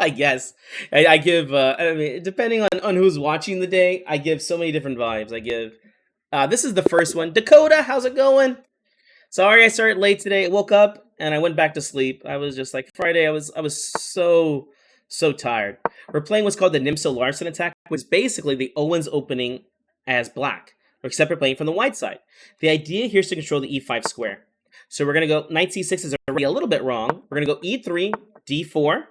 I guess. I give, I mean, depending on who's watching the day, I give so many different vibes. I give, this is the first one. Dakota, how's it going? Sorry I started late today. I woke up and I went back to sleep. I was just like, Friday, I was so tired. We're playing what's called the Nimzo-Larsen Attack, which is basically the Owens opening as black, except we're playing from the white side. The idea here is to control the e5 square. So we're going to go, knight c6 is already a little bit wrong. We're going to go e3, d4.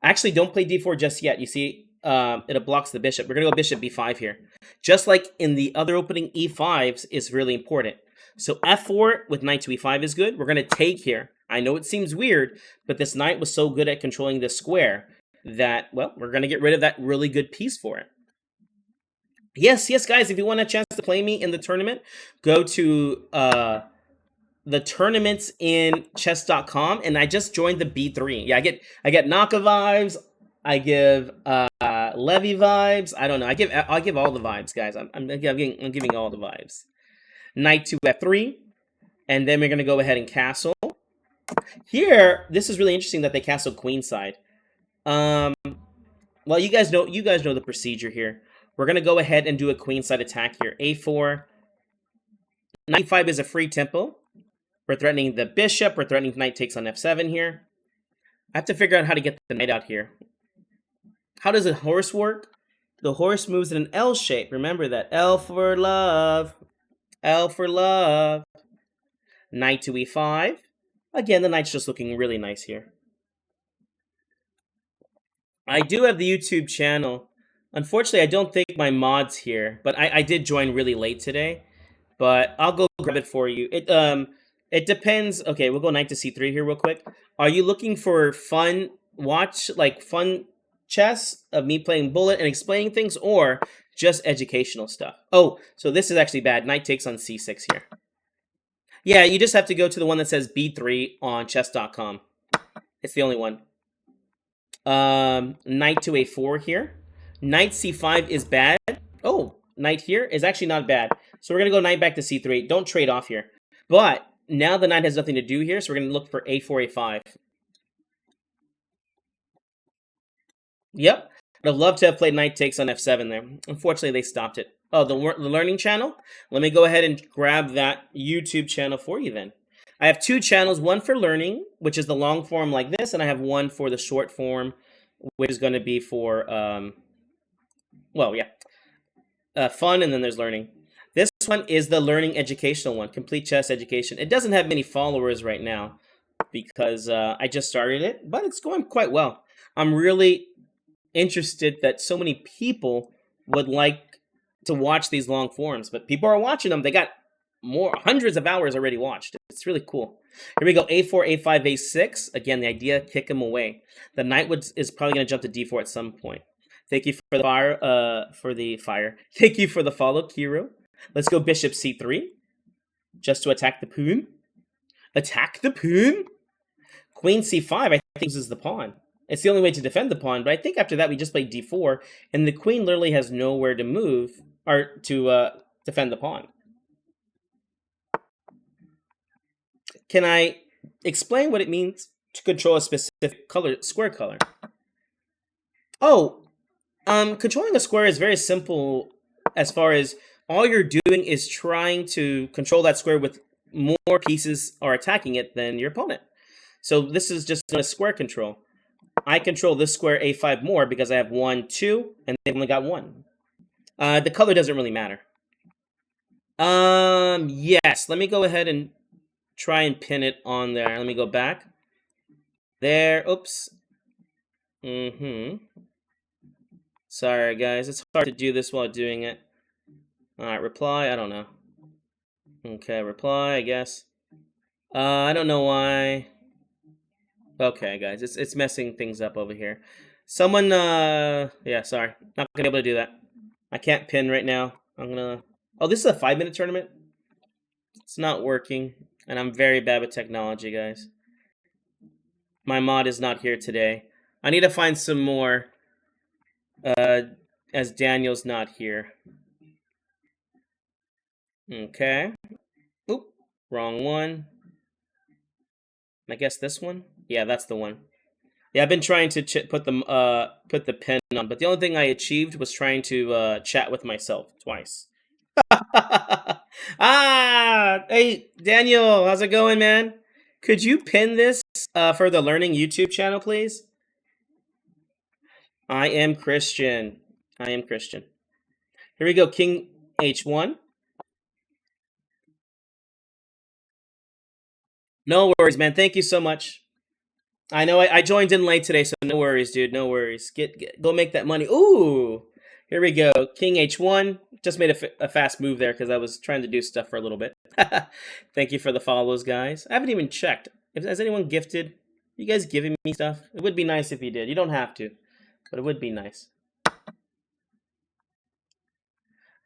Actually, don't play d4 just yet. You see, it blocks the bishop. We're going to go bishop b5 here. Just like in the other opening, e5s is really important. So f4 with knight to e5 is good. We're going to take here. I know it seems weird, but this knight was so good at controlling this square that, well, we're going to get rid of that really good piece for it. Yes, guys, if you want a chance to play me in the tournament, go to the tournaments in chess.com, and I just joined the B3. Yeah, I get Naka vibes. I give Levy vibes. I don't know. I'll give all the vibes, guys. I'm giving all the vibes. Knight to f3, and then we're gonna go ahead and castle. Here, this is really interesting that they castle queenside. Well, you guys know the procedure here. We're gonna go ahead and do a queenside attack here. A4. Knight 5 is a free tempo. We're threatening the bishop. We're threatening knight takes on f7 here. I have to figure out how to get the knight out here. How does a horse work? The horse moves in an L shape. Remember that. L for love. L for love. Knight to e5. Again, the knight's just looking really nice here. I do have the YouTube channel. Unfortunately, I don't think my mod's here, but I did join really late today. But I'll go grab it for you. It depends. Okay, we'll go knight to c3 here real quick. Are you looking for fun fun chess of me playing bullet and explaining things, or just educational stuff? Oh, so this is actually bad. Knight takes on c6 here. Yeah, you just have to go to the one that says b3 on chess.com. It's the only one. Knight to a4 here. Knight c5 is bad. Oh, knight here is actually not bad. So we're going to go knight back to c3. Don't trade off here. But now the knight has nothing to do here, so we're going to look for a4, a5. Yep. I'd love to have played knight takes on f7 there. Unfortunately, they stopped it. Oh, the learning channel? Let me go ahead and grab that YouTube channel for you then. I have two channels, one for learning, which is the long form like this, and I have one for the short form, which is going to be for, fun, and then there's learning. This one is the learning educational one, Complete Chess Education. It doesn't have many followers right now because I just started it, but it's going quite well. I'm really interested that so many people would like to watch these long forms, but people are watching them. They got hundreds of hours already watched. It's really cool. Here we go, a4, a5, a6. Again, the idea, kick him away. The knight is probably going to jump to d4 at some point. Thank you for the fire. Thank you for the follow, Kiro. Let's go bishop c3, just to attack the pawn. Attack the pawn? Queen c5, I think, uses the pawn. It's the only way to defend the pawn, but I think after that we just play d4, and the queen literally has nowhere to move, or to defend the pawn. Can I explain what it means to control a specific square color? Oh, controlling a square is very simple as far as all you're doing is trying to control that square with more pieces are attacking it than your opponent. So this is just a square control. I control this square a5 more because I have 1, 2, and they've only got 1. The color doesn't really matter. Yes, let me go ahead and try and pin it on there. Let me go back. There, oops. Sorry, guys, it's hard to do this while doing it. Alright, reply, I don't know. Okay, reply, I guess. I don't know why. Okay, guys, it's messing things up over here. Someone, yeah, sorry. Not gonna be able to do that. I can't pin right now. Oh, this is a 5-minute tournament? It's not working, and I'm very bad with technology, guys. My mod is not here today. I need to find some more, as Daniel's not here. Okay. Oop, wrong one. I guess this one? Yeah, that's the one. Yeah, I've been trying to put the pen on, but the only thing I achieved was trying to chat with myself twice. Hey Daniel, how's it going, man? Could you pin this for the Learning YouTube channel, please? I am Christian. I am Christian. Here we go, King H1. No worries, man. Thank you so much. I know I joined in late today, so no worries, dude. No worries. Go make that money. Ooh, here we go. King H1. Just made a fast move there because I was trying to do stuff for a little bit. Thank you for the follows, guys. I haven't even checked. Has anyone gifted? You guys giving me stuff? It would be nice if you did. You don't have to, but it would be nice.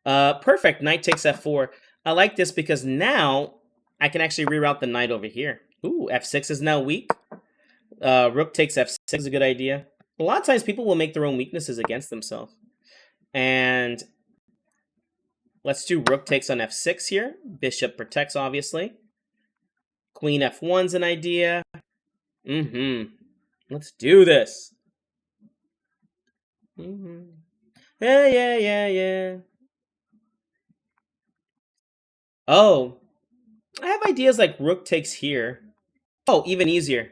Perfect. Knight takes f4. I like this because now I can actually reroute the knight over here. Ooh, f6 is now weak. Rook takes f6 is a good idea. A lot of times people will make their own weaknesses against themselves. And let's do rook takes on f6 here. Bishop protects, obviously. Queen f1's an idea. Let's do this. Yeah. Oh, I have ideas like rook takes here. Oh, even easier.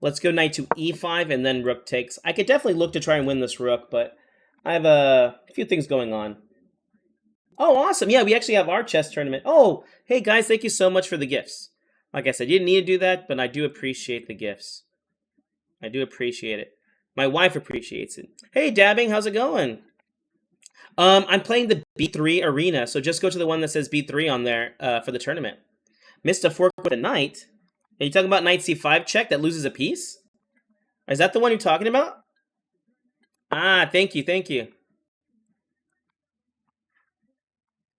Let's go knight to e5 and then rook takes. I could definitely look to try and win this rook, but I have a few things going on. Oh, awesome. Yeah, we actually have our chess tournament. Oh, hey guys, thank you so much for the gifts. Like I said, you didn't need to do that, but I do appreciate the gifts. I do appreciate it. My wife appreciates it. Hey, Dabbing, how's it going? I'm playing the B3 arena, so just go to the one that says B3 on there for the tournament. Missed a fork with a knight. Are you talking about knight c5 check that loses a piece? Is that the one you're talking about? Ah, thank you.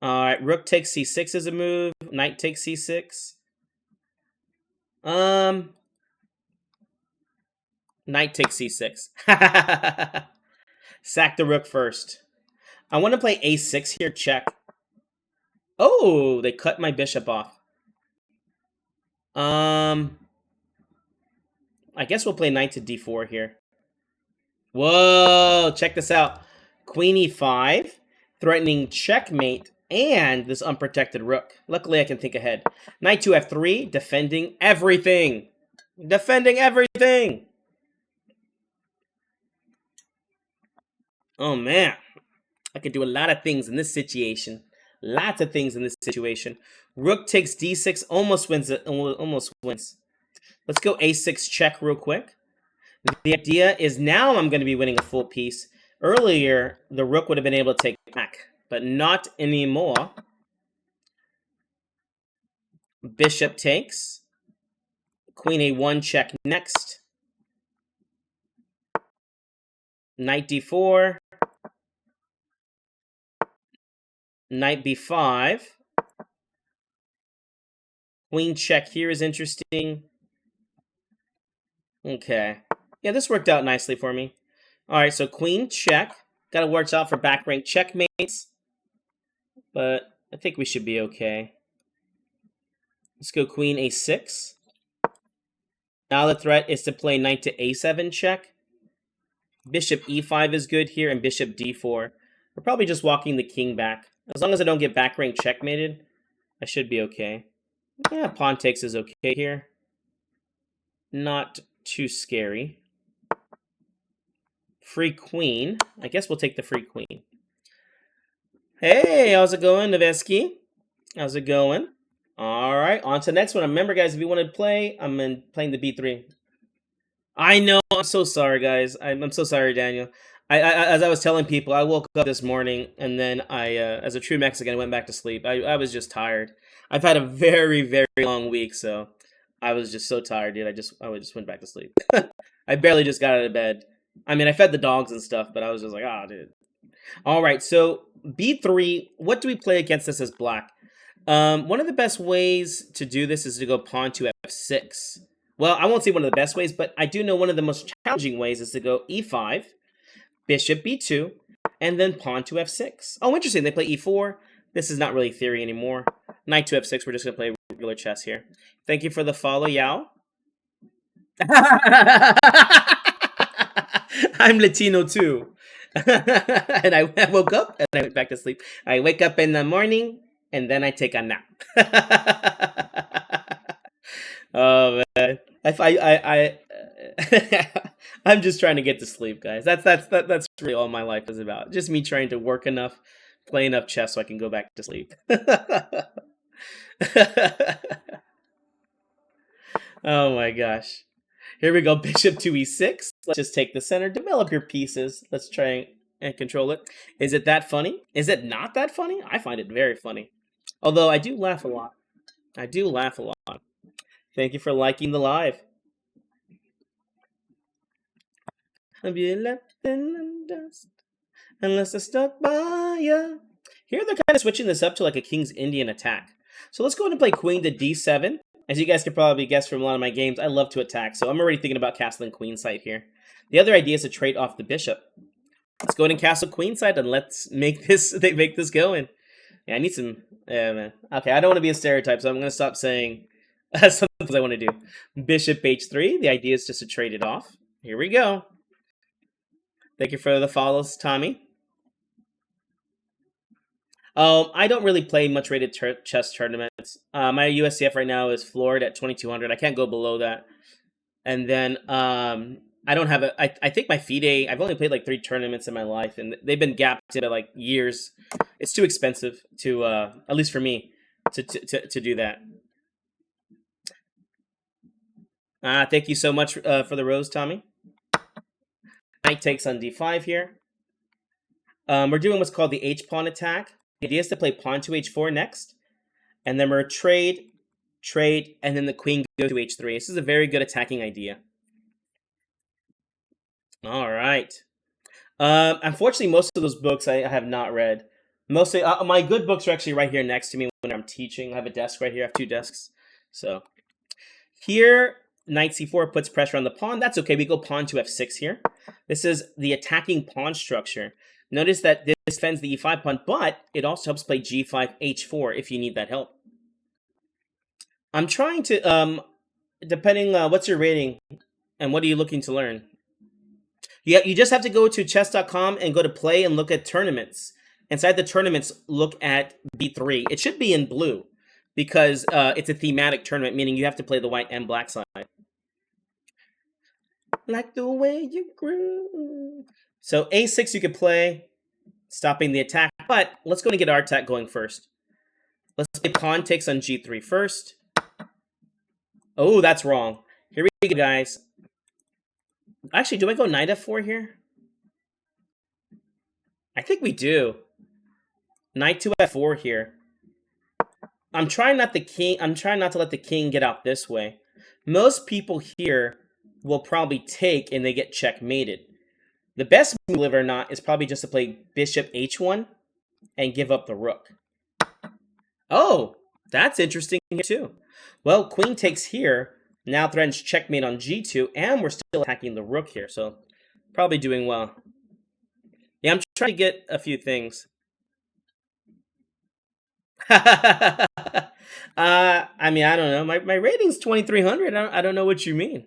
Alright, rook takes c6 as a move. Knight takes c6. Knight takes c6. Sack the rook first. I want to play a6 here, check. Oh, they cut my bishop off. I guess we'll play knight to d4 here. Whoa, check this out. Queen e5, threatening checkmate, and this unprotected rook. Luckily, I can think ahead. Knight to f3, defending everything. Defending everything. Oh, man. I could do a lot of things in this situation. Lots of things in this situation. Rook takes d6, almost wins it. Almost wins. Let's go a6 check real quick. The idea is now I'm going to be winning a full piece. Earlier, the rook would have been able to take back, but not anymore. Bishop takes. Queen a1 check next. Knight d4. Knight b5. Queen check here is interesting. Okay. Yeah, this worked out nicely for me. All right, so queen check. Got to watch out for back rank checkmates. But I think we should be okay. Let's go queen a6. Now the threat is to play knight to a7 check. Bishop e5 is good here, and bishop d4. We're probably just walking the king back. As long as I don't get back rank checkmated, I should be okay. Yeah, pawn takes is okay here. Not too scary. Free queen. I guess we'll take the free queen. Hey, how's it going, Noveski? How's it going? All right, on to the next one. Remember, guys, if you want to play, I'm playing the b3. I know. I'm so sorry, guys. I'm so sorry, Daniel. As I was telling people, I woke up this morning and then as a true Mexican, went back to sleep. I was just tired. I've had a very, very long week, so I was just so tired, dude. I just went back to sleep. I barely just got out of bed. I mean, I fed the dogs and stuff, but I was just like, ah, dude. All right, so b3. What do we play against this as black? One of the best ways to do this is to go pawn to f6. Well, I won't say one of the best ways, but I do know one of the most challenging ways is to go e5, bishop b2, and then pawn to f6. Oh, interesting. They play e4. This is not really theory anymore. Knight to f6. We're just going to play regular chess here. Thank you for the follow, Yao. I'm Latino too. And I woke up and I went back to sleep. I wake up in the morning and then I take a nap. Oh man, I'm just trying to get to sleep, guys. That's really all my life is about. Just me trying to work enough, play enough chess so I can go back to sleep. Oh my gosh. Here we go, bishop to e6. Let's just take the center, develop your pieces. Let's try and control it. Is it that funny? Is it not that funny? I find it very funny. Although I do laugh a lot. I do laugh a lot. Thank you for liking the live. I'll be left in the dust unless I stuck by ya. Here they're kind of switching this up to like a King's Indian attack. So let's go ahead and play queen to d7. As you guys can probably guess from a lot of my games, I love to attack, so I'm already thinking about castling queenside here. The other idea is to trade off the bishop. Let's go ahead and castle queenside and let's make this going. Yeah, I need some. Yeah, man. Okay, I don't want to be a stereotype, so I'm going to stop saying some things I want to do. Bishop h3. The idea is just to trade it off. Here we go. Thank you for the follows, Tommy. I don't really play much rated chess tournaments. My USCF right now is floored at 2200. I can't go below that. And then I don't have a. I think my FIDE. I've only played like 3 tournaments in my life, and they've been gapped into like years. It's too expensive to, at least for me, to do that. Thank you so much for the rose, Tommy. Knight takes on d5 here. We're doing what's called the h-pawn attack. The idea is to play pawn to h4 next, and then we're trade, and then the queen goes to h3. This is a very good attacking idea. All right. Unfortunately, most of those books I have not read. Mostly, my good books are actually right here next to me when I'm teaching. I have a desk right here. I have 2 desks. So here, knight c4 puts pressure on the pawn. That's okay. We go pawn to f6 here. This is the attacking pawn structure. Notice that this defends the e5 pawn, but it also helps play g5, h4 if you need that help. I'm trying to, depending what's your rating and what are you looking to learn? You just have to go to chess.com and go to play and look at tournaments. Inside the tournaments, look at B3. It should be in blue because it's a thematic tournament, meaning you have to play the white and black side. Like the way you grew. So a6 you could play, stopping the attack. But let's go and get our attack going first. Let's play pawn takes on g3 first. Oh, that's wrong. Here we go, guys. Actually, do I go knight f4 here? I think we do. Knight to f4 here. I'm trying not to let the king get out this way. Most people here will probably take and they get checkmated. The best move, believe it or not, is probably just to play bishop h1 and give up the rook. Oh, that's interesting here too. Well, queen takes here. Now threatens checkmate on g2, and we're still attacking the rook here, so probably doing well. Yeah, I'm trying to get a few things. I mean, I don't know. My rating's 2300. I don't know what you mean.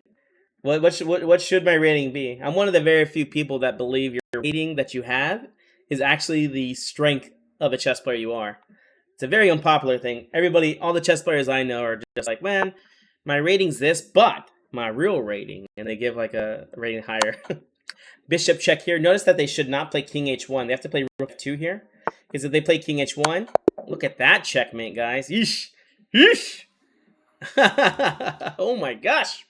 What should my rating be? I'm one of the very few people that believe your rating that you have is actually the strength of a chess player you are. It's a very unpopular thing. Everybody, all the chess players I know are just like, man, my rating's this, but my real rating, and they give like a rating higher. Bishop check here. Notice that they should not play king h1. They have to play rook 2 here. Because if they play king h1, look at that checkmate, guys. Yeesh. Yeesh. Oh my gosh.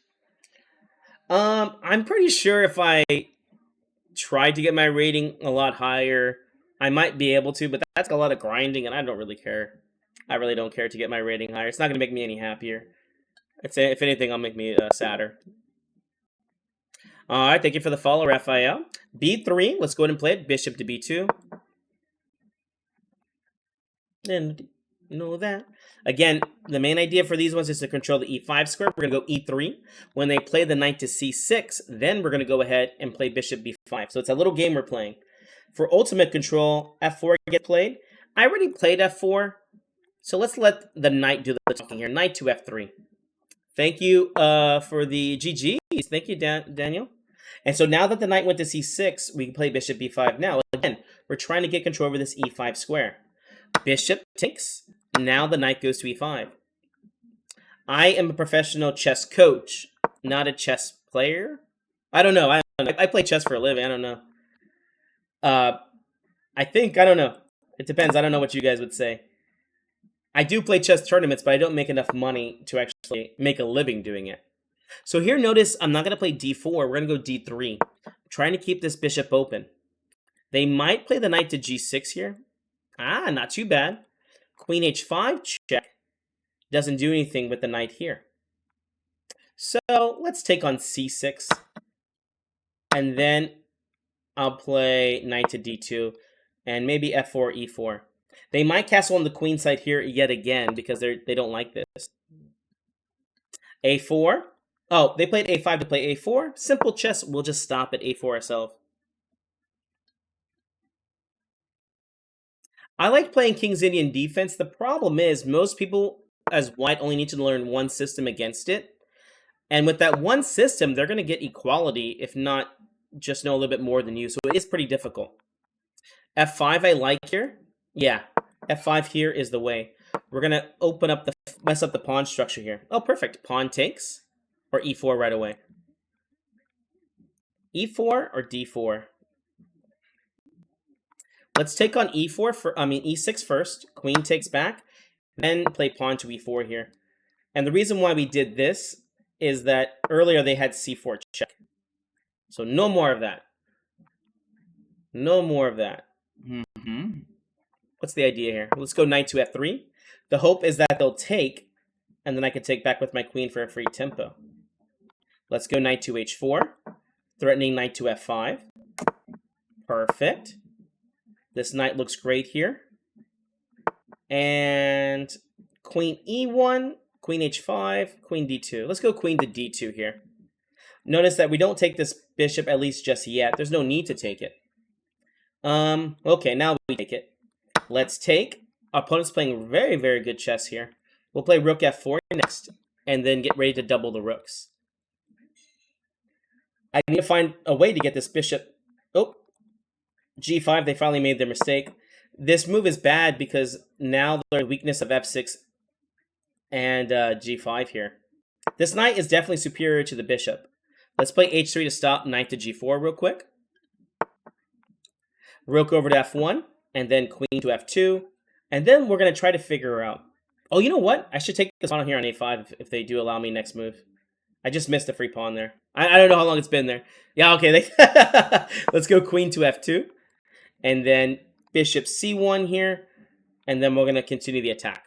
I'm pretty sure if I tried to get my rating a lot higher, I might be able to, but that's a lot of grinding, and I don't really care. I really don't care to get my rating higher. It's not going to make me any happier. I'd say, if anything, I'll make me sadder. All right, thank you for the follow, Raphael. B3, let's go ahead and play it. Bishop to B2. And you know that. Again, the main idea for these ones is to control the e5 square. We're going to go e3. When they play the knight to c6, then we're going to go ahead and play bishop b5. So it's a little game we're playing. For ultimate control, f4 get played. I already played f4, so let's let the knight do the talking here. Knight to f3. Thank you for the GGs. Thank you, Daniel. And so now that the knight went to c6, we can play bishop b5 now. Again, we're trying to get control over this e5 square. Bishop takes. Now the knight goes to e5. I am a professional chess coach, not a chess player. I don't know. I play chess for a living. I don't know. I don't know. It depends. I don't know what you guys would say. I do play chess tournaments, but I don't make enough money to actually make a living doing it. So here, notice I'm not going to play d4. We're going to go d3. I'm trying to keep this bishop open. They might play the knight to g6 here. Ah, not too bad. Queen h5, check. Doesn't do anything with the knight here. So let's take on c6. And then I'll play knight to d2. And maybe f4, e4. They might castle on the queen side here yet again because they don't like this. a4. Oh, they played a5 to play a4. Simple chess. We'll just stop at a4 ourselves. I like playing King's Indian defense. The problem is most people as white only need to learn one system against it. And with that one system, they're going to get equality, if not just know a little bit more than you. So it is pretty difficult. f5 I like here. Yeah, f5 here is the way. We're going to mess up the pawn structure here. Oh, perfect. Pawn takes or e4 right away. e4 or d4? Let's take on e6 first. Queen takes back. Then play pawn to e4 here. And the reason why we did this is that earlier they had c4 check. So no more of that. No more of that. What's the idea here? Let's go knight to f3. The hope is that they'll take, and then I can take back with my queen for a free tempo. Let's go knight to h4, threatening knight to f5. Perfect. This knight looks great here. And queen e1, queen h5, queen d2. Let's go queen to d2 here. Notice that we don't take this bishop, at least just yet. There's no need to take it. Okay, now we take it. Let's take. Our opponent's playing very, very good chess here. We'll play rook f4 next, and then get ready to double the rooks. I need to find a way to get this bishop. Oh, g5, they finally made their mistake. This move is bad because now the weakness of f6 and g5 here. This knight is definitely superior to the bishop. Let's play h3 to stop knight to g4 real quick. Rook over to f1, and then queen to f2. And then we're going to try to figure out... Oh, you know what? I should take this pawn here on a5 if they do allow me next move. I just missed a free pawn there. I don't know how long it's been there. Yeah, okay. Let's go queen to f2. And then bishop c1 here. And then we're going to continue the attack.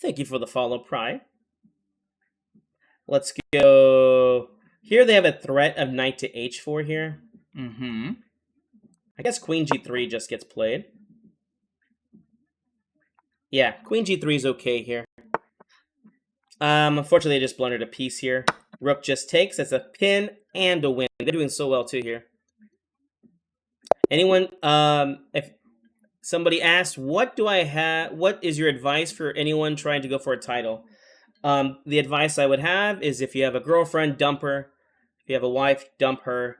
Thank you for the follow, Pride. Let's go... Here they have a threat of knight to h4 here. I guess queen g3 just gets played. Yeah, queen g3 is okay here. Unfortunately, I just blundered a piece here. Rook just takes. That's a pin and a win. They're doing so well too here. Anyone, if somebody asked, what is your advice for anyone trying to go for a title? The advice I would have is if you have a girlfriend, dump her. If you have a wife, dump her.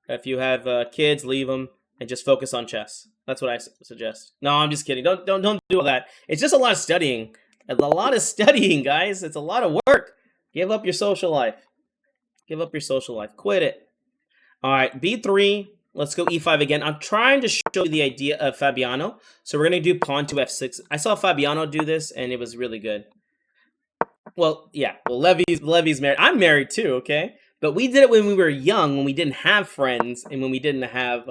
If you have kids, leave them. And just focus on chess. That's what I suggest. No, I'm just kidding. Don't do all that. It's just a lot of studying. A lot of studying, guys. It's a lot of work. Give up your social life. Give up your social life. Quit it. All right, b3. Let's go e5 again. I'm trying to show you the idea of Fabiano. So we're going to do pawn to f6. I saw Fabiano do this, and it was really good. Well, yeah. Well, Levy's married. I'm married too, okay? But we did it when we were young, when we didn't have friends, and when we didn't have...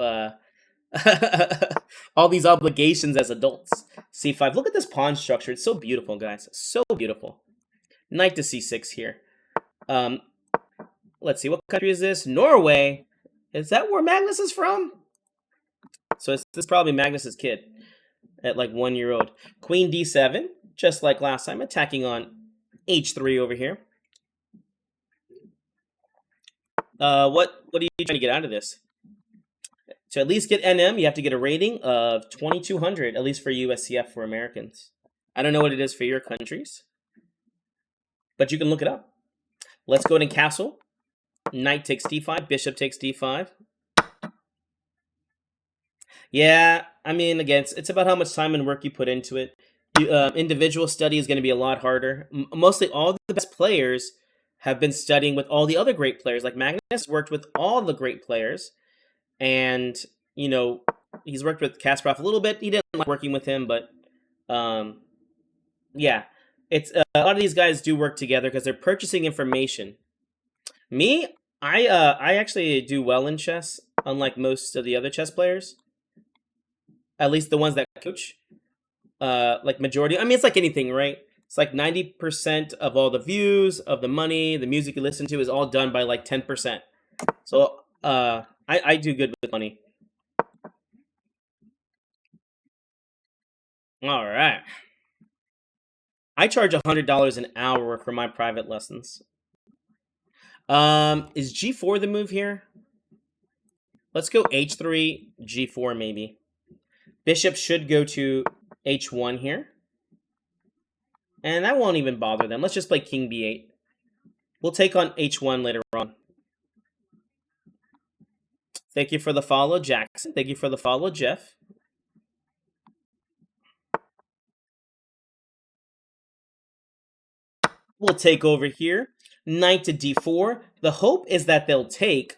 all these obligations as adults. c5. Look at this pawn structure. It's so beautiful, guys. So beautiful. Knight to c6 here. Let's see. What country is this? Norway. Is that where Magnus is from? So this is probably Magnus's kid at like 1 year old. Queen d7. Just like last time. Attacking on h3 over here. What are you trying to get out of this? To at least get NM, you have to get a rating of 2200, at least for USCF for Americans. I don't know what it is for your countries, but you can look it up. Let's go to castle. Knight takes d5, bishop takes d5. Yeah, I mean, again, it's about how much time and work you put into it. Individual study is going to be a lot harder. Mostly all the best players have been studying with all the other great players. Like Magnus worked with all the great players, and you know he's worked with Kasparov a little bit. He didn't like working with him, but yeah, it's a lot of these guys do work together because they're purchasing information. Me, I actually do well in chess, unlike most of the other chess players. At least the ones that coach. Like majority. I mean, it's like anything, right? It's like 90% of all the views, of the money, the music you listen to is all done by like 10%. So I do good with money. All right. I charge $100 an hour for my private lessons. Is G4 the move here? Let's go H3, G4 maybe. Bishop should go to H1 here. And that won't even bother them. Let's just play King B8. We'll take on H1 later on. Thank you for the follow, Jackson. Thank you for the follow, Jeff. We'll take over here. Knight to D4. The hope is that they'll take,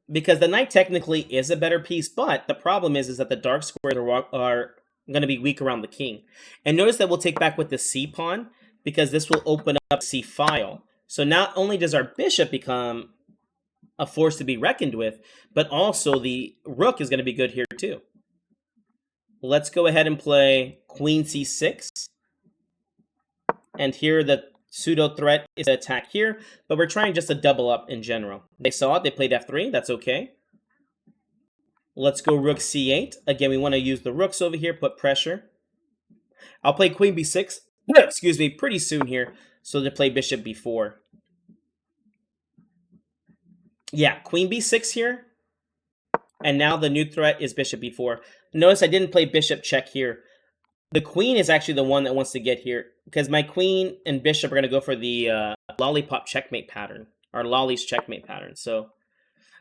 because the knight technically is a better piece, but the problem is that the dark squares are going to be weak around the king. And notice that we'll take back with the C pawn, because this will open up C file. So not only does our bishop become a force to be reckoned with, but also the rook is going to be good here too. Let's go ahead and play Queen C6. And here the pseudo threat is to attack here, but we're trying just to double up in general. They saw it, they played F3, that's okay. Let's go Rook C8. Again, we want to use the rooks over here, put pressure. I'll play Queen B6, excuse me, pretty soon here, so to play Bishop B4. Yeah, Queen B6 here. And now the new threat is Bishop B4. Notice I didn't play Bishop check here. The queen is actually the one that wants to get here, because my queen and bishop are going to go for the lollipop checkmate pattern, or lolly's checkmate pattern. So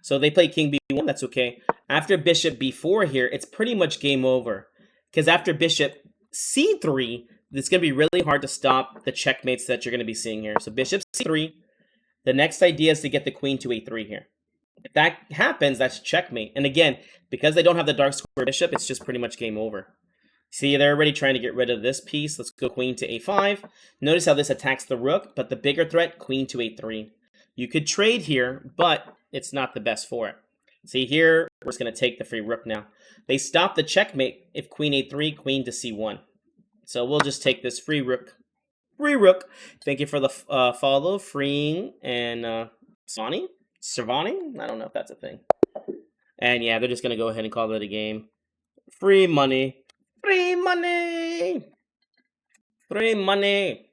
they play King B1, that's okay. After Bishop B4 here, it's pretty much game over, because after Bishop C3, it's going to be really hard to stop the checkmates that you're going to be seeing here. So Bishop C3, the next idea is to get the queen to A3 here. If that happens, that's checkmate. And again, because they don't have the dark square bishop, it's just pretty much game over. See, they're already trying to get rid of this piece. Let's go queen to A5. Notice how this attacks the rook, but the bigger threat, queen to A3. You could trade here, but it's not the best for it. See here, we're just going to take the free rook now. They stop the checkmate if queen A3, queen to C1. So we'll just take this free rook. Free rook. Thank you for the follow, freeing, and Savani? I don't know if that's a thing. And yeah, they're just going to go ahead and call it a game. Free money. Free money! Free money!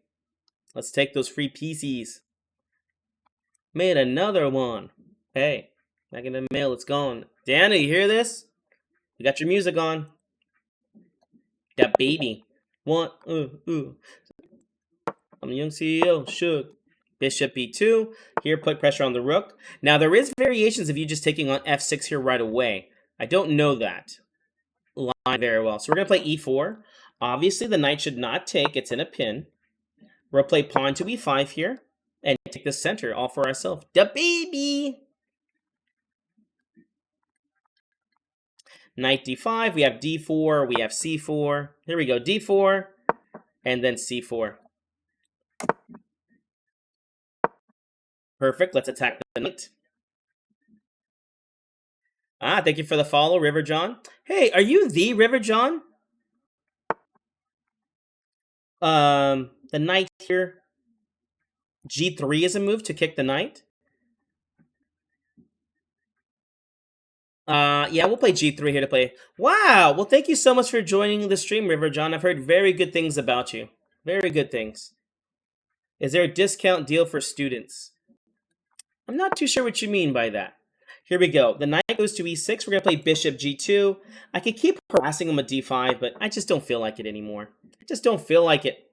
Let's take those free pieces. Made another one. Hey, back in the mail, it's gone. Dana, you hear this? You got your music on. That baby. One, I'm the young CEO, shook. Bishop B2. Here, put pressure on the rook. Now, there is variations of you just taking on F6 here right away. I don't know that line very well. So we're going to play E4. Obviously, the knight should not take. It's in a pin. We'll play pawn to E5 here and take the center all for ourselves. The baby! Knight D5. We have D4. We have C4. Here we go. D4 and then C4. Perfect. Let's attack the knight. Ah, thank you for the follow, River John. Hey, are you the River John? The knight here. G3 is a move to kick the knight. Yeah, we'll play G3 here to play. Wow, well, thank you so much for joining the stream, River John. I've heard very good things about you. Very good things. Is there a discount deal for students? I'm not too sure what you mean by that. Here we go. The knight goes to E6. We're going to play Bishop G2. I could keep harassing him with D5, but I just don't feel like it anymore. I just don't feel like it.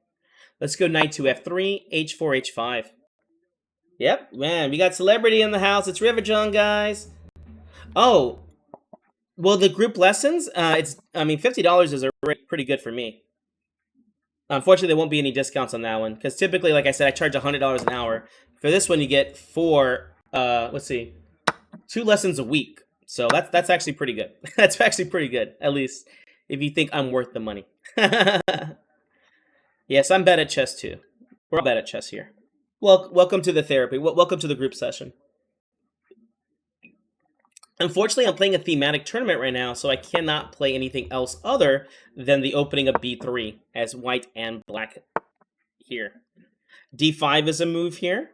Let's go knight to F3, H4, H5. Yep, man, we got celebrity in the house. It's River John, guys. Oh, well, the group lessons, $50 is already pretty good for me. Unfortunately, there won't be any discounts on that one because typically, like I said, I charge $100 an hour. For this one, you get 2 lessons a week. So that's actually pretty good. That's actually pretty good, at least if you think I'm worth the money. Yes, I'm bad at chess too. We're all bad at chess here. Well, welcome to the therapy. Welcome to the group session. Unfortunately, I'm playing a thematic tournament right now, so I cannot play anything else other than the opening of B3 as white and black here. D5 is a move here.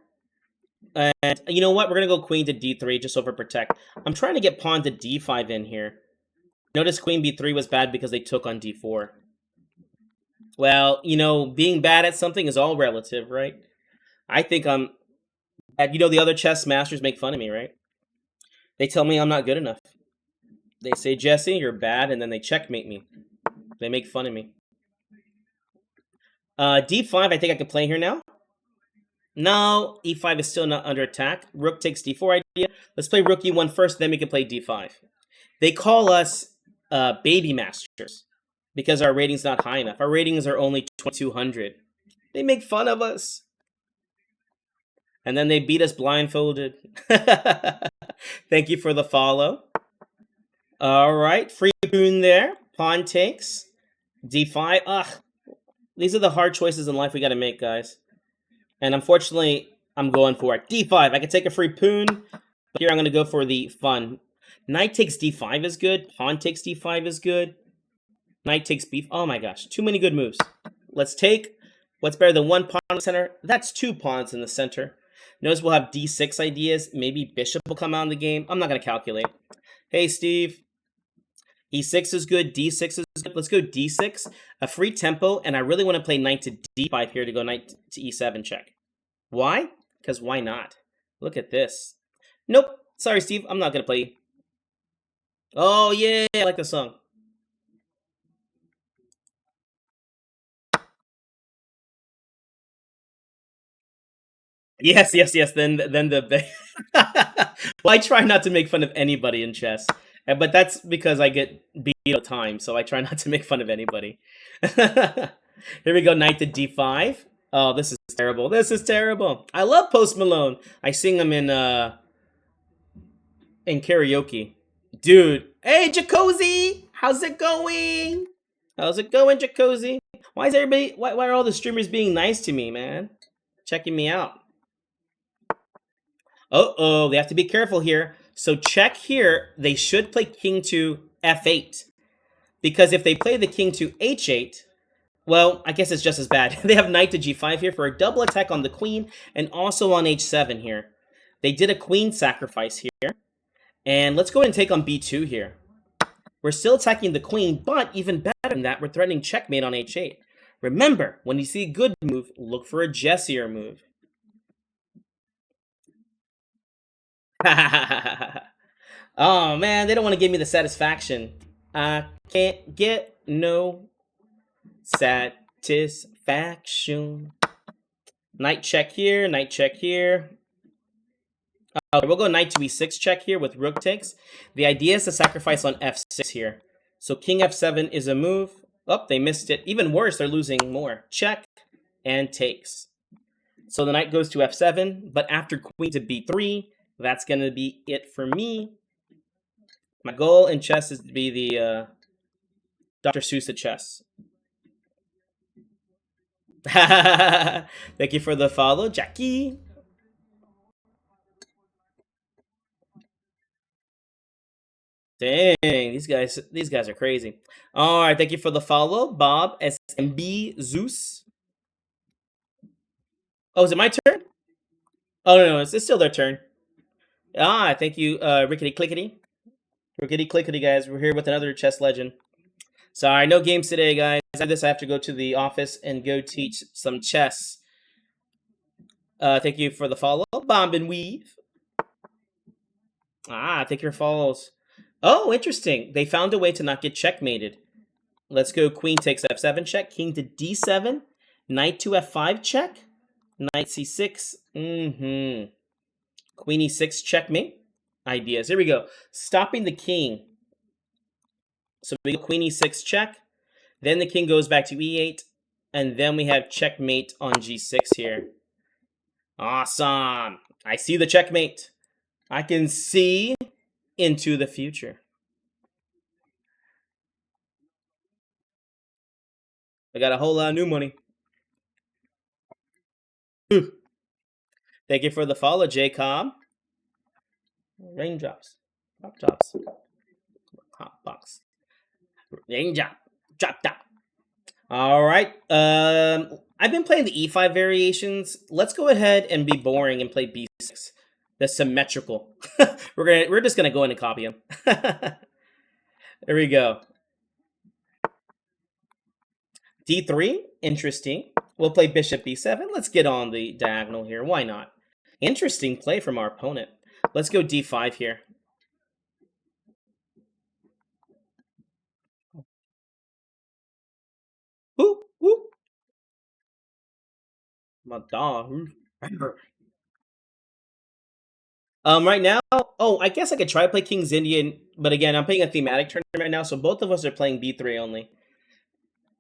And you know what? We're going to go queen to D3 just over protect. I'm trying to get pawn to D5 in here. Notice queen B3 was bad because they took on D4. Well, you know, being bad at something is all relative, right? I think I'm... You know, the other chess masters make fun of me, right? They tell me I'm not good enough. They say, Jesse, you're bad, and then they checkmate me. They make fun of me. D5, I think I can play here now. No, E5 is still not under attack. Rook takes D4 idea. Let's play Rook E1 first, then we can play D5. They call us baby masters because our rating's not high enough. Our ratings are only 2,200. They make fun of us. And then they beat us blindfolded. Thank you for the follow. All right, free pawn there. Pawn takes. D5. Ugh. These are the hard choices in life we got to make, guys. And unfortunately, I'm going for it. D5. I can take a free pawn. But here I'm going to go for the fun. Knight takes D5 is good. Pawn takes D5 is good. Knight takes B. Oh my gosh. Too many good moves. Let's take. What's better than 1 pawn in the center? That's 2 pawns in the center. Notice we'll have D6 ideas. Maybe bishop will come out in the game. I'm not going to calculate. Hey, Steve. E6 is good. D6 is good. Let's go D6. A free tempo, and I really want to play knight to D5 here to go knight to E7 check. Why? Because why not? Look at this. Nope. Sorry, Steve. I'm not going to play. Oh, yeah. I like the song. Yes. Then the... Well, I try not to make fun of anybody in chess. But that's because I get beat all the time, so I try not to make fun of anybody. Here we go, knight to D5. Oh, this is terrible. This is terrible. I love Post Malone. I sing him in karaoke. Dude. Hey, Jacozy! How's it going? How's it going, Jacozy? Why is everybody... Why are all the streamers being nice to me, man? Checking me out. Uh-oh, they have to be careful here. So check here. They should play king to F8. Because if they play the king to H8, well, I guess it's just as bad. They have knight to G5 here for a double attack on the queen and also on H7 here. They did a queen sacrifice here. And let's go ahead and take on B2 here. We're still attacking the queen, but even better than that, we're threatening checkmate on H8. Remember, when you see a good move, look for a Jessier move. Oh man, they don't want to give me the satisfaction. I can't get no satisfaction. Knight check here, knight check here. We'll go knight to E6 check here with rook takes. The idea is to sacrifice on F6 here. So king F7 is a move. Oh, they missed it. Even worse, they're losing more. Check and takes. So the knight goes to F7, but after queen to B3, that's going to be it for me. My goal in chess is to be the Dr. Seuss at chess. Thank you for the follow, Jackie. Dang, these guys are crazy. All right, thank you for the follow, Bob SMB Zeus. Oh, is it my turn? Oh no, it's still their turn. Ah, thank you, Rickety Clickety. Rickety Clickety, guys. We're here with another chess legend. Sorry, no games today, guys. After this, I have to go to the office and go teach some chess. Thank you for the follow. Bomb and weave. Ah, thank you for follows. Oh, interesting. They found a way to not get checkmated. Let's go queen takes F7 check, king to D7, knight to F5 check, knight C6. Queen e6 checkmate ideas. Here we go. Stopping the king. So we go queen e6 check. Then the king goes back to e8. And then we have checkmate on g6 here. Awesome. I see the checkmate. I can see into the future. I got a whole lot of new money. Thank you for the follow, J-Com. Raindrops. Drop tops. Hot box. Raindrop. Drop top. All right. I've been playing the e5 variations. Let's go ahead and be boring and play b6. The symmetrical. We're just gonna go in and copy them. There we go. d3, interesting. We'll play bishop b7. Let's get on the diagonal here. Why not? Interesting play from our opponent. Let's go d5 here. Whoop, whoop. My dog. Right now, I guess I could try to play King's Indian, but again, I'm playing a thematic tournament right now, so both of us are playing b3 only.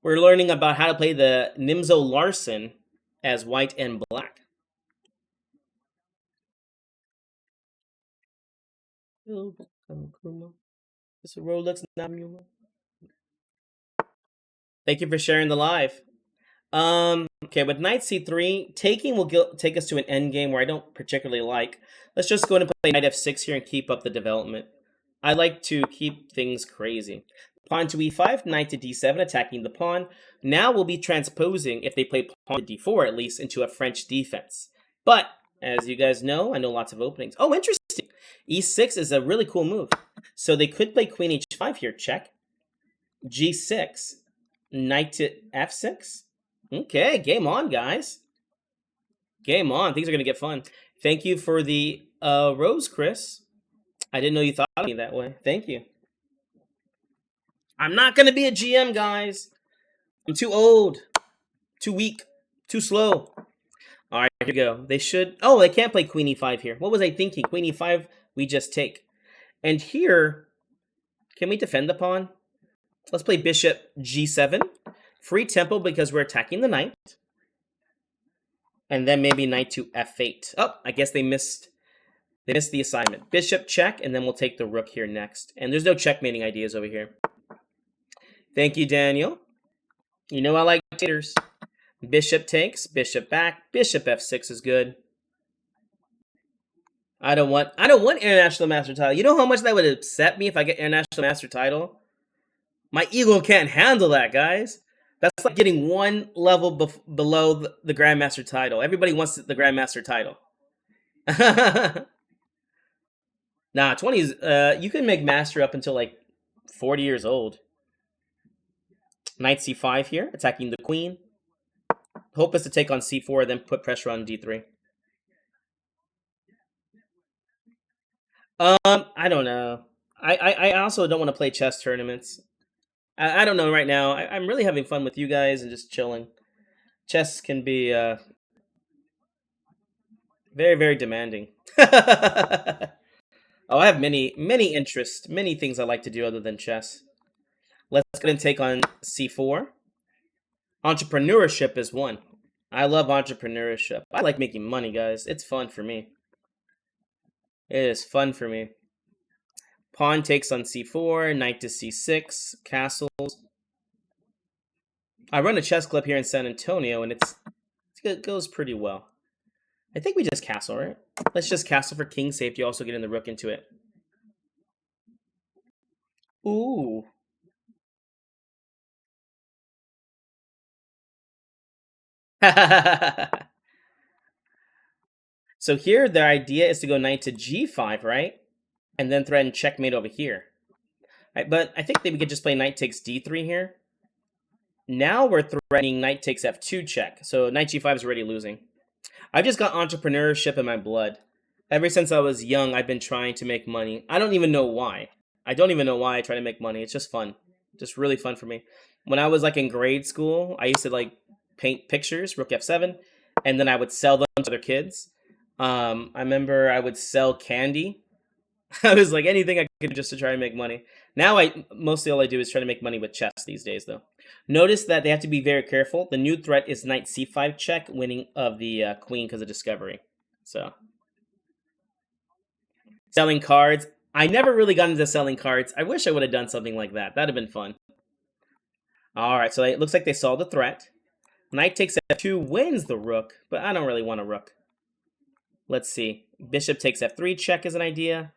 We're learning about how to play the Nimzo-Larsen as white and black. Thank you for sharing the live. Okay, with knight c3, taking will take us to an endgame where I don't particularly like. Let's just go and play knight f6 here and keep up the development. I like to keep things crazy. Pawn to e5, knight to d7, attacking the pawn. Now we'll be transposing, if they play pawn to d4 at least, into a French defense. But, as you guys know, I know lots of openings. Oh, interesting! e6 is a really cool move. So they could play queen h5 here, check. g6, knight to f6. Okay, game on, guys. Game on. Things are going to get fun. Thank you for the rose, Chris. I didn't know you thought of me that way. Thank you. I'm not going to be a GM, guys. I'm too old. Too weak. Too slow. All right, here we go. They should... Oh, they can't play queen e5 here. What was I thinking? Queen e5, we just take. And here, can we defend the pawn? Let's play bishop g7. Free tempo because we're attacking the knight. And then maybe knight to f8. Oh, I guess they missed the assignment. Bishop check, and then we'll take the rook here next. And there's no checkmating ideas over here. Thank you, Daniel. You know I like taters. Bishop takes, bishop back, bishop f6 is good. I don't want international master title. You know how much that would upset me if I get international master title? My ego can't handle that, guys. That's like getting one level below the Grandmaster title. Everybody wants the Grandmaster title. Nah, 20s, you can make Master up until like 40 years old. Knight c5 here, attacking the queen. Hope is to take on c4, then put pressure on d3. I don't know. I also don't want to play chess tournaments. I don't know right now. I'm really having fun with you guys and just chilling. Chess can be very, very demanding. Oh, I have many interests, many things I like to do other than chess. Let's go and take on c4. Entrepreneurship is one. I love entrepreneurship. I like making money, guys. It's fun for me. It is fun for me. Pawn takes on c4, knight to c6, castles. I run a chess club here in San Antonio, and it goes pretty well. I think we just castle, right? Let's just castle for king safety, also getting the rook into it. Ooh. So here, the idea is to go knight to g5, right? And then threaten checkmate over here. Right, but I think that we could just play knight takes d3 here. Now we're threatening knight takes f2 check. So knight g5 is already losing. I just got entrepreneurship in my blood. Ever since I was young, I've been trying to make money. I don't even know why. I don't even know why I try to make money. It's just fun. Just really fun for me. When I was like in grade school, I used to like paint pictures, rook f7, and then I would sell them to other kids. I remember I would sell candy. I was like anything I could just to try and make money. Now mostly all I do is try to make money with chess these days, though. Notice that they have to be very careful. The new threat is knight c5 check, winning of the queen because of discovery. So selling cards. I never really got into selling cards. I wish I would have done something like that. That'd have been fun. All right, so it looks like they saw the threat. Knight takes f2 wins the rook, but I don't really want a rook. Let's see. Bishop takes f3 check is an idea.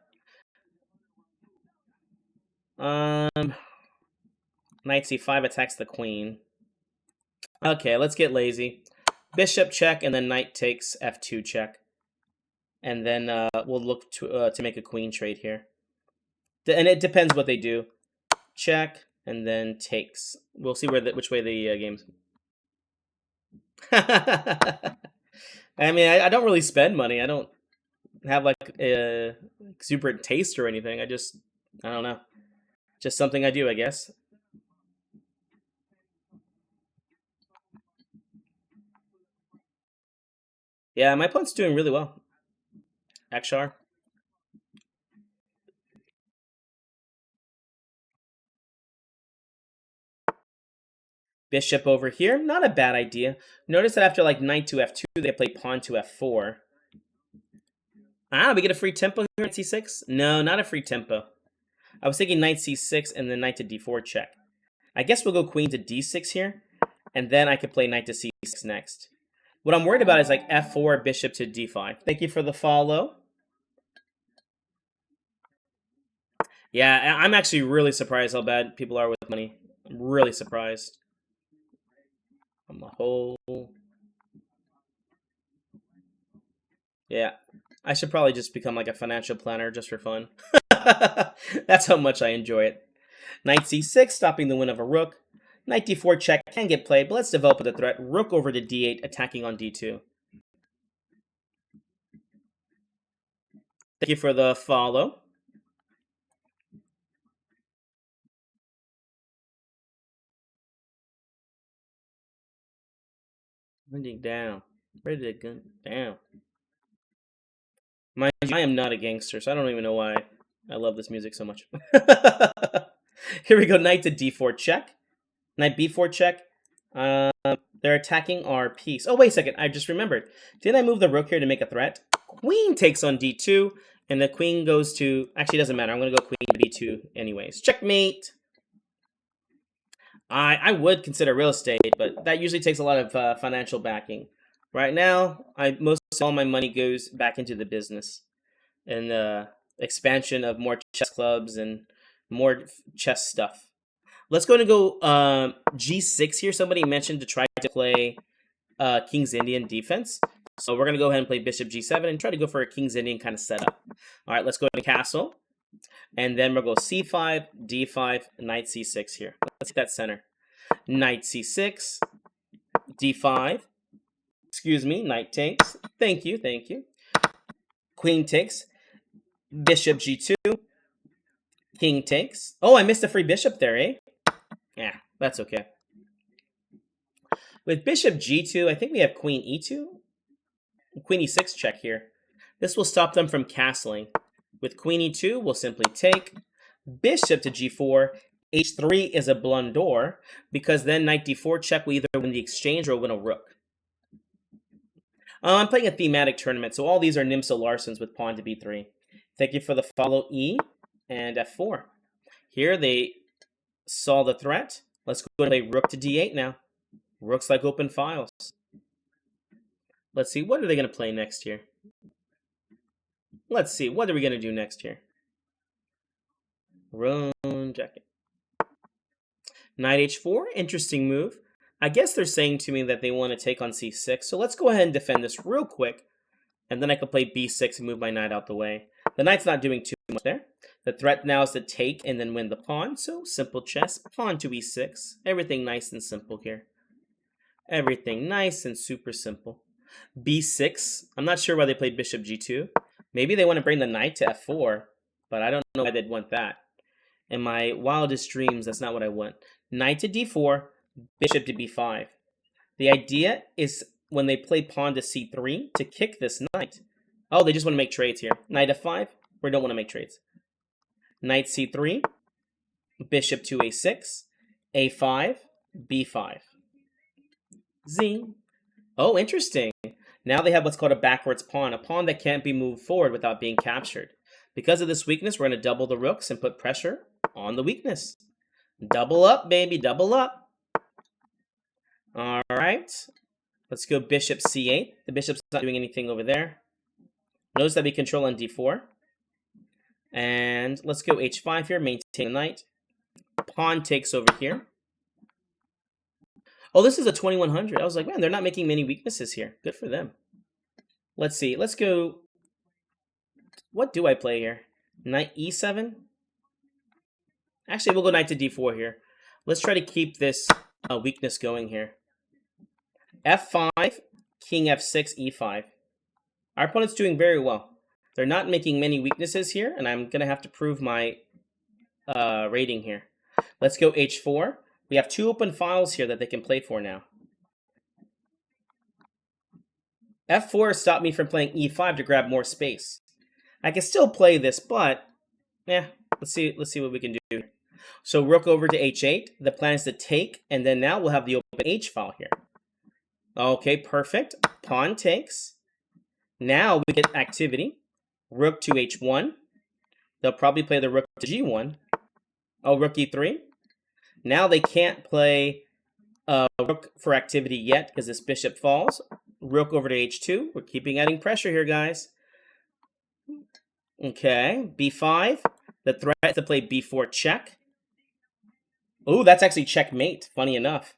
Knight c5 attacks the queen. Okay, let's get lazy. Bishop check, and then knight takes f2 check. And then we'll look to make a queen trade here. And it depends what they do. Check, and then takes. We'll see which way the game's. I mean, I don't really spend money. I don't have like a super taste or anything. I don't know. Just something I do, I guess. Yeah, my opponent's doing really well. Akshar. Bishop over here, not a bad idea. Notice that after like knight to f2, they play pawn to f4. Ah, we get a free tempo here at c6? No, not a free tempo. I was thinking knight c6 and then knight to d4 check. I guess we'll go queen to d6 here, and then I could play knight to c6 next. What I'm worried about is like f4, bishop to d5. Thank you for the follow. Yeah, I'm actually really surprised how bad people are with money. I'm really surprised. On the whole. Yeah, I should probably just become like a financial planner just for fun. That's how much I enjoy it. Knight c6, stopping the win of a rook. Knight d4 check can get played, but let's develop the threat. Rook over to d8, attacking on d2. Thank you for the follow. Running down. Ready to gun down. Mind you, I am not a gangster, so I don't even know why I love this music so much. Here we go, knight to d4 check. Knight b4 check. They're attacking our piece. Oh, wait a second. I just remembered. Did I move the rook here to make a threat? Queen takes on d2, and the queen goes to... Actually, it doesn't matter. I'm going to go queen to b2 anyways. Checkmate! I would consider real estate, but that usually takes a lot of financial backing. Right now, most all my money goes back into the business and the expansion of more chess clubs and more chess stuff. Let's go g6 here. Somebody mentioned to try to play King's Indian defense. So we're going to go ahead and play bishop g7 and try to go for a King's Indian kind of setup. All right, let's go to castle. And then we'll go c5, d5, knight c6 here. Let's hit that center. Knight c6, d5. Excuse me, knight takes. Thank you, thank you. Queen takes. Bishop g2. King takes. Oh, I missed a free bishop there, eh? Yeah, that's okay. With bishop g2, I think we have queen e2. Queen e6 check here. This will stop them from castling. With queen e2, we'll simply take. Bishop to g4. h3 is a blunder, because then knight d4 check will either win the exchange or win a rook. I'm playing a thematic tournament, so all these are Nimzo-Larsens with pawn to b3. Thank you for the follow e and f4. Here they saw the threat. Let's go and play rook to d8 now. Rook's like open files. Let's see, what are they going to play next here? Let's see, what are we going to do next here? Roan jacket. Knight h4, interesting move. I guess they're saying to me that they want to take on c6, so let's go ahead and defend this real quick, and then I can play b6 and move my knight out the way. The knight's not doing too much there. The threat now is to take and then win the pawn, so simple chess. Pawn to e6. Everything nice and simple here. Everything nice and super simple. b6. I'm not sure why they played bishop g2. Maybe they want to bring the knight to f4, but I don't know why they'd want that. In my wildest dreams, that's not what I want. Knight to d4, bishop to b5. The idea is when they play pawn to c3 to kick this knight. Oh, they just want to make trades here. Knight f5. We don't want to make trades. Knight c3. Bishop to a6. a5. b5. Z. Oh, interesting. Now they have what's called a backwards pawn. A pawn that can't be moved forward without being captured. Because of this weakness, we're going to double the rooks and put pressure on the weakness. Double up, baby. Double up. All right. Let's go bishop c8. The bishop's not doing anything over there. Notice that we control on d4. And let's go h5 here. Maintain the knight. Pawn takes over here. Oh, this is a 2100. I was like, man, they're not making many weaknesses here. Good for them. Let's see. Let's go. What do I play here? Knight e7? Actually, we'll go knight to d4 here. Let's try to keep this weakness going here. f5, king f6, e5. Our opponent's doing very well. They're not making many weaknesses here, and I'm going to have to prove my rating here. Let's go h4. We have 2 open files here that they can play for now. f4 stopped me from playing e5 to grab more space. I can still play this, but yeah, let's see what we can do. So rook over to h8. The plan is to take, and then now we'll have the open h file here. Okay, perfect. Pawn takes. Now we get activity. Rook to h1. They'll probably play the rook to g1. Oh, rook e3. Now they can't play rook for activity yet because this bishop falls. Rook over to h2. We're keeping adding pressure here, guys. Okay, b5. The threat is to play b4 check. Oh, that's actually checkmate, funny enough.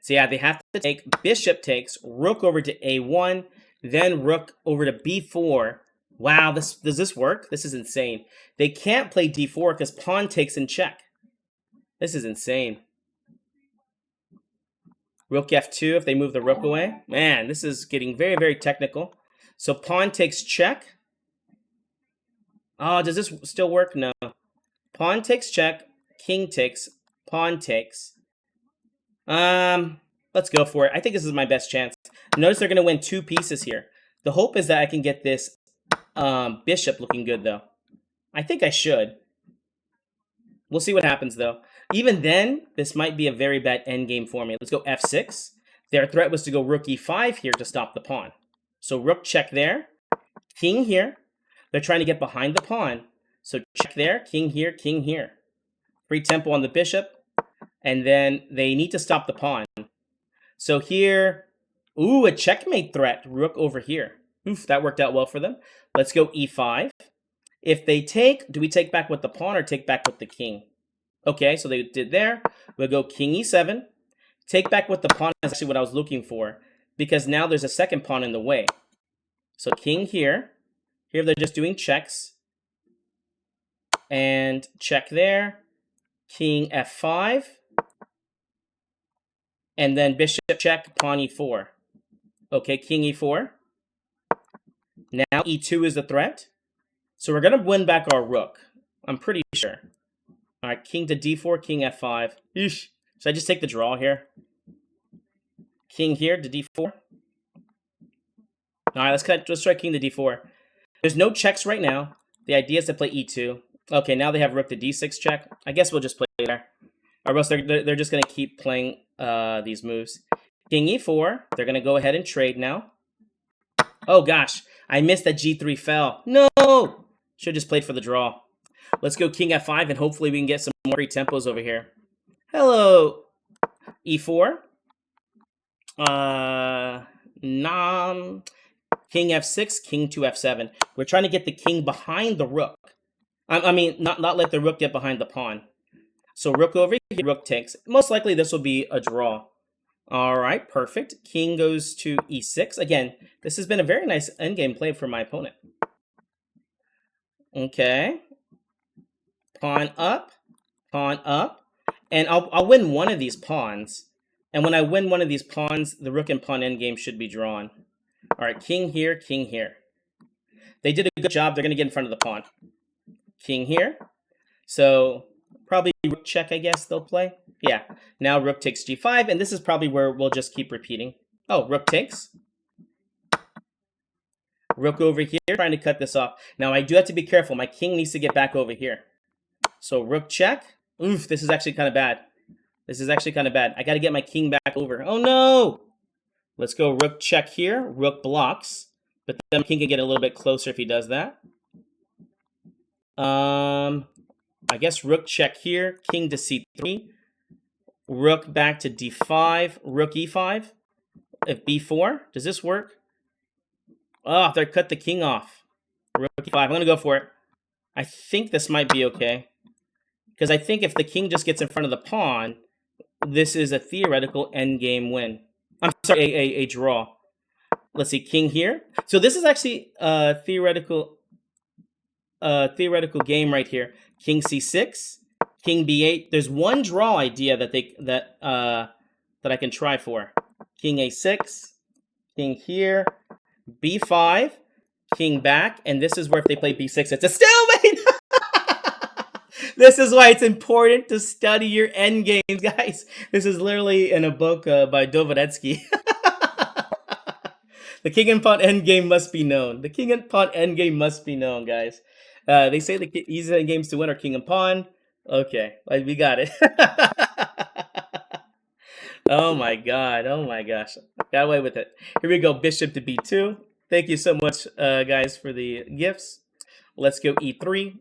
So yeah, they have to take. Bishop takes. Rook over to a1. Then rook over to b4. Wow, does this work? This is insane. They can't play d4 because pawn takes in check. This is insane. Rook f2 if they move the rook away. Man, this is getting very, very technical. So pawn takes check. Oh, does this still work? No. Pawn takes check. King takes. Pawn takes. Let's go for it. I think this is my best chance. Notice they're going to win 2 pieces here. The hope is that I can get this bishop looking good, though. I think I should. We'll see what happens, though. Even then, this might be a very bad endgame for me. Let's go f6. Their threat was to go rook e5 here to stop the pawn. So rook check there. King here. They're trying to get behind the pawn. So check there. King here. King here. Free tempo on the bishop. And then they need to stop the pawn. So here, ooh, a checkmate threat. Rook over here. Oof, that worked out well for them. Let's go e5. If they take, do we take back with the pawn or take back with the king? Okay, so they did there. We'll go king e7. Take back with the pawn is actually what I was looking for, because now there's a second pawn in the way. So king here. Here they're just doing checks. And check there. King f5. And then bishop check, pawn e4. Okay, king e4. Now e2 is the threat. So we're going to win back our rook. I'm pretty sure. All right, king to d4, king f5. Eesh. Should I just take the draw here? King here to d4. All right, let's try king to d4. There's no checks right now. The idea is to play e2. Okay, now they have rook to d6 check. I guess we'll just play there. Or else they're just going to keep playing these moves. King e4. They're going to go ahead and trade now. Oh, gosh. I missed that g3 fell. No! Should have just played for the draw. Let's go king f5, and hopefully we can get some more free tempos over here. Hello. e4. King f6, king to f7. We're trying to get the king behind the rook. I mean, not let the rook get behind the pawn. So rook over here, rook takes. Most likely this will be a draw. All right, perfect. King goes to e6. Again, this has been a very nice endgame play for my opponent. Okay. Pawn up, and I'll win one of these pawns. And when I win one of these pawns, the rook and pawn endgame should be drawn. All right, king here, king here. They did a good job. They're going to get in front of the pawn. King here. So probably rook check, I guess they'll play. Yeah. Now rook takes g5, and this is probably where we'll just keep repeating. Oh, rook takes. Rook over here, trying to cut this off. Now, I do have to be careful. My king needs to get back over here. So, rook check. Oof, this is actually kind of bad. This is actually kind of bad. I got to get my king back over. Oh, no! Let's go rook check here. Rook blocks. But then king can get a little bit closer if he does that. I guess rook check here. King to c3. Rook back to d5. Rook e5. If b4. Does this work? Oh, they cut the king off. Rook e5. I'm going to go for it. I think this might be okay. Because I think if the king just gets in front of the pawn, this is a theoretical endgame win. I'm sorry, a draw. Let's see, king here. So this is actually a theoretical game right here. King c6, king b8. There's one draw idea that I can try for. King a6, king here, b5, king back, and this is where if they play b6, it's a stalemate. This is why it's important to study your endgames, guys. This is literally in a book by Dostoevsky. The king and pawn endgame must be known. The king and pawn endgame must be known, guys. They say the easiest games to win are king and pawn. Okay, we got it. Oh my god, oh my gosh. Got away with it. Here we go, bishop to b2. Thank you so much, guys, for the gifts. Let's go e3.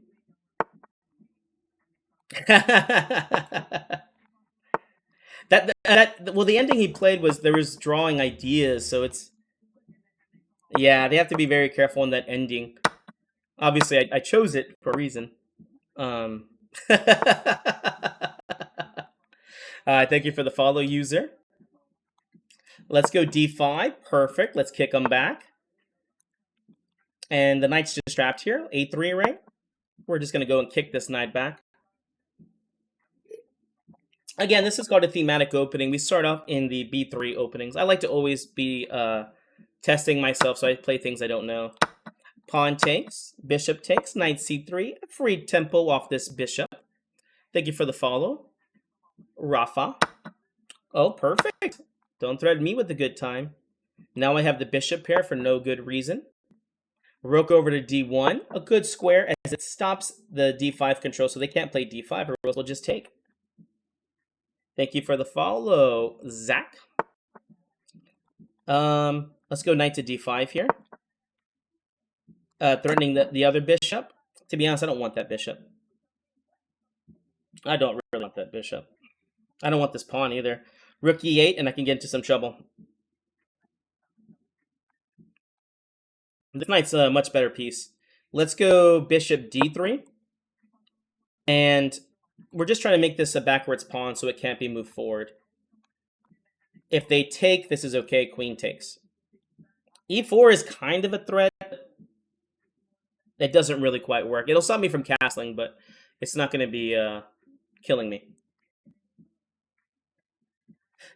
Well, the ending he played was there was drawing ideas, so it's, yeah, they have to be very careful in that ending. Obviously, I chose it for a reason. Thank you for the follow, user. Let's go d5. Perfect. Let's kick them back. And the knight's just trapped here. a3, right? We're just going to go and kick this knight back. Again, this is called a thematic opening. We start off in the b3 openings. I like to always be testing myself, so I play things I don't know. Pawn takes, bishop takes, knight c3. Free tempo off this bishop. Thank you for the follow. Rafa. Oh, perfect. Don't threaten me with a good time. Now I have the bishop pair for no good reason. Rook over to d1. A good square as it stops the d5 control, so they can't play d5, or else we'll just take. Thank you for the follow, Zach. Let's go knight to d5 here. Threatening the other bishop. To be honest, I don't want that bishop. I don't really want that bishop. I don't want this pawn either. Rook e8, and I can get into some trouble. This knight's a much better piece. Let's go bishop d3. And we're just trying to make this a backwards pawn so it can't be moved forward. If they take, this is okay. Queen takes. e4 is kind of a threat. It doesn't really quite work. It'll stop me from castling, but it's not going to be killing me.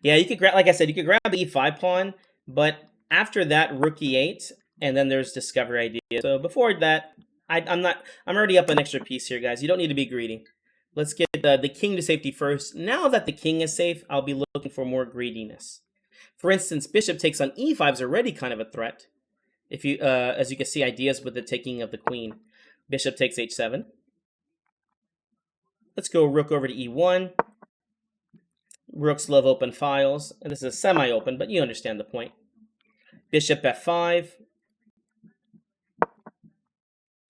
Yeah, you could grab, like I said, you could grab the e5 pawn, but after that, rook e8, and then there's discover idea. So before that, I'm already up an extra piece here, guys. You don't need to be greedy. Let's get the king to safety first. Now that the king is safe, I'll be looking for more greediness. For instance, bishop takes on e5 is already kind of a threat. If you, as you can see, ideas with the taking of the queen. Bishop takes h7. Let's go rook over to e1. Rooks love open files. And this is semi-open, but you understand the point. Bishop f5.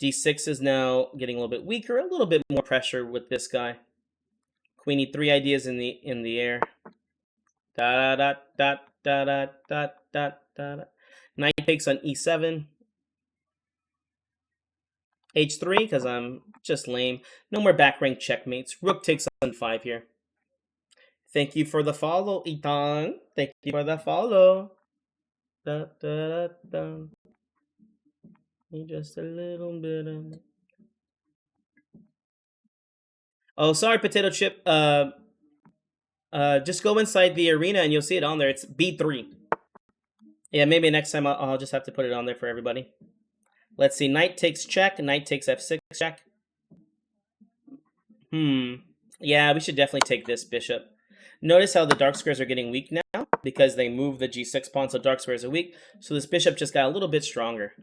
d6 is now getting a little bit weaker, a little bit more pressure with this guy. Queen e3 ideas in the air. Da da da da da da da da. Knight takes on e7. h3 because I'm just lame. No more back rank checkmates. Rook takes on 5 here. Thank you for the follow, Ethan. Thank you for the follow. Da da da da. Just a little bit of... Oh, sorry, Potato Chip. Just go inside the arena and you'll see it on there. It's B3. Yeah, maybe next time I'll just have to put it on there for everybody. Let's see. Knight takes check. Knight takes f6 check. Yeah, we should definitely take this bishop. Notice how the dark squares are getting weak now because they move the g6 pawn, so dark squares are weak. So this bishop just got a little bit stronger.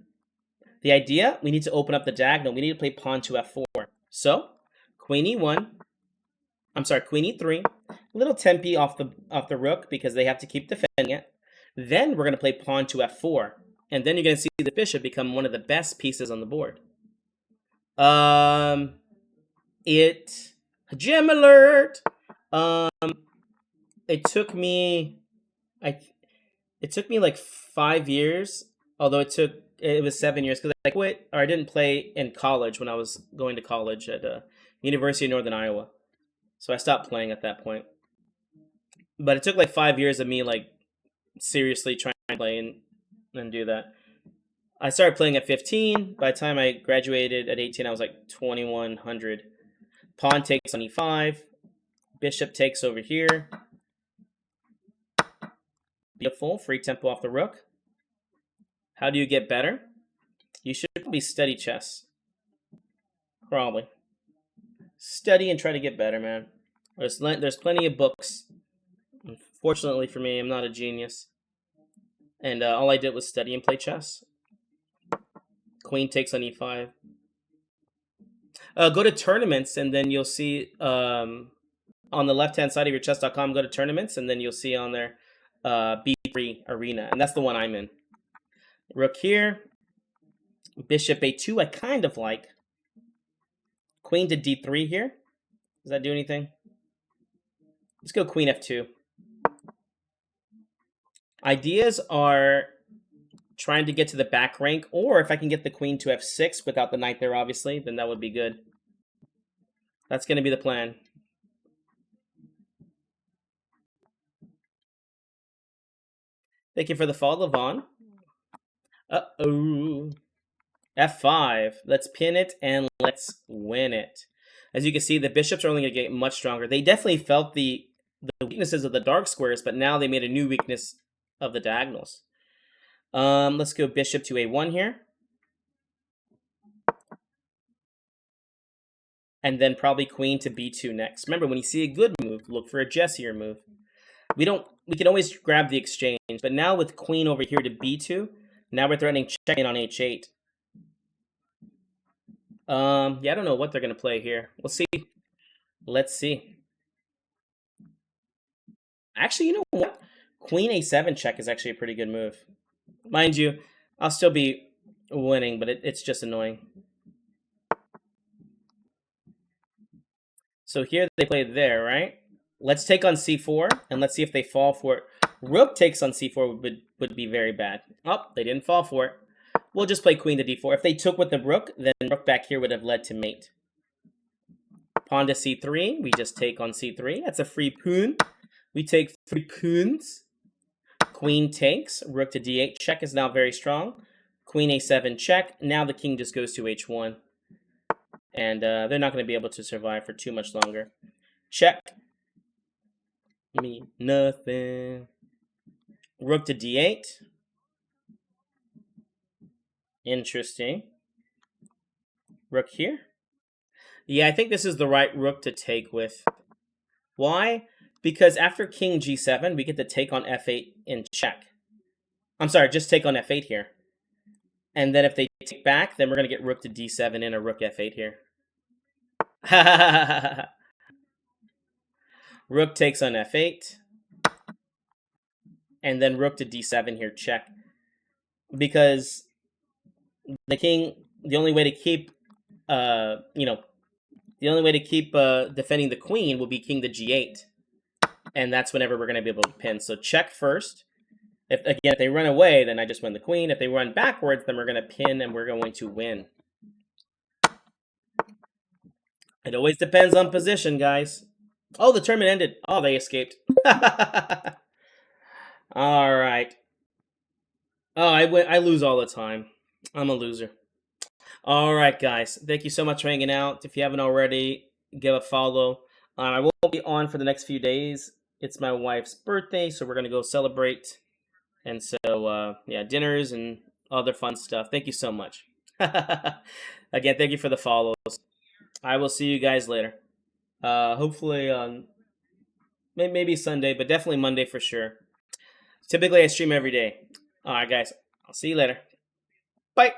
The idea, we need to open up the diagonal. We need to play pawn to f4. So, queen e1. I'm sorry, queen e3. A little tempi off the rook because they have to keep defending it. Then we're going to play pawn to f4. And then you're going to see the bishop become one of the best pieces on the board. Gem alert! It took me like 5 years, although it was 7 years because I quit, or I didn't play in college when I was going to college at University of Northern Iowa. So I stopped playing at that point. But it took like 5 years of me like seriously trying to play and do that. I started playing at 15. By the time I graduated at 18, I was like 2100. Pawn takes on e5. Bishop takes over here. Beautiful. Free tempo off the rook. How do you get better? You should probably study chess. Probably. Study and try to get better, man. There's plenty of books. Unfortunately for me, I'm not a genius. And all I did was study and play chess. Queen takes on e5. Go to tournaments, and then you'll see on the left-hand side of your chess.com, go to tournaments, and then you'll see on there B3 Arena. And that's the one I'm in. Rook here. Bishop a2, I kind of like. Queen to d3 here. Does that do anything? Let's go queen f2. Ideas are trying to get to the back rank, or if I can get the queen to f6 without the knight there, obviously, then that would be good. That's going to be the plan. Thank you for the follow, Vaughn. Uh-oh. f5. Let's pin it and let's win it. As you can see, the bishops are only going to get much stronger. They definitely felt the weaknesses of the dark squares, but now they made a new weakness of the diagonals. Let's go bishop to a1 here. And then probably queen to b2 next. Remember, when you see a good move, look for a Jessier move. We can always grab the exchange, but now with queen over here to b2, now we're threatening check-in on h8. Yeah, I don't know what they're going to play here. We'll see. Let's see. Actually, you know what? Queen a7 check is actually a pretty good move. Mind you, I'll still be winning, but it's just annoying. So here they play there, right? Let's take on c4, and let's see if they fall for it. Rook takes on c4 would be very bad. Oh, they didn't fall for it. We'll just play queen to d4. If they took with the rook, then rook back here would have led to mate. Pawn to c3. We just take on c3. That's a free pawn. We take 3 pawns. Queen takes. Rook to d8. Check is now very strong. Queen a7 check. Now the king just goes to h1. And they're not going to be able to survive for too much longer. Check. Me nothing. Rook to d8. Interesting. Rook here. Yeah, I think this is the right rook to take with. Why? Because after king g7, we get to take on f8 in check. I'm sorry, just take on f8 here. And then if they take back, then we're going to get rook to d7 and a rook f8 here. Rook takes on f8. And then rook to d7 here, check. Because the king, the only way to keep, defending the queen will be king to g8. And that's whenever we're going to be able to pin. So check first. If they run away, then I just win the queen. If they run backwards, then we're going to pin and we're going to win. It always depends on position, guys. Oh, the tournament ended. Oh, they escaped. All right. Oh, I lose all the time. I'm a loser. All right, guys. Thank you so much for hanging out. If you haven't already, give a follow. I will be on for the next few days. It's my wife's birthday, so we're going to go celebrate. And so, yeah, dinners and other fun stuff. Thank you so much. Again, thank you for the follows. I will see you guys later. Hopefully on maybe Sunday, but definitely Monday for sure. Typically, I stream every day. All right, guys. I'll see you later. Bye.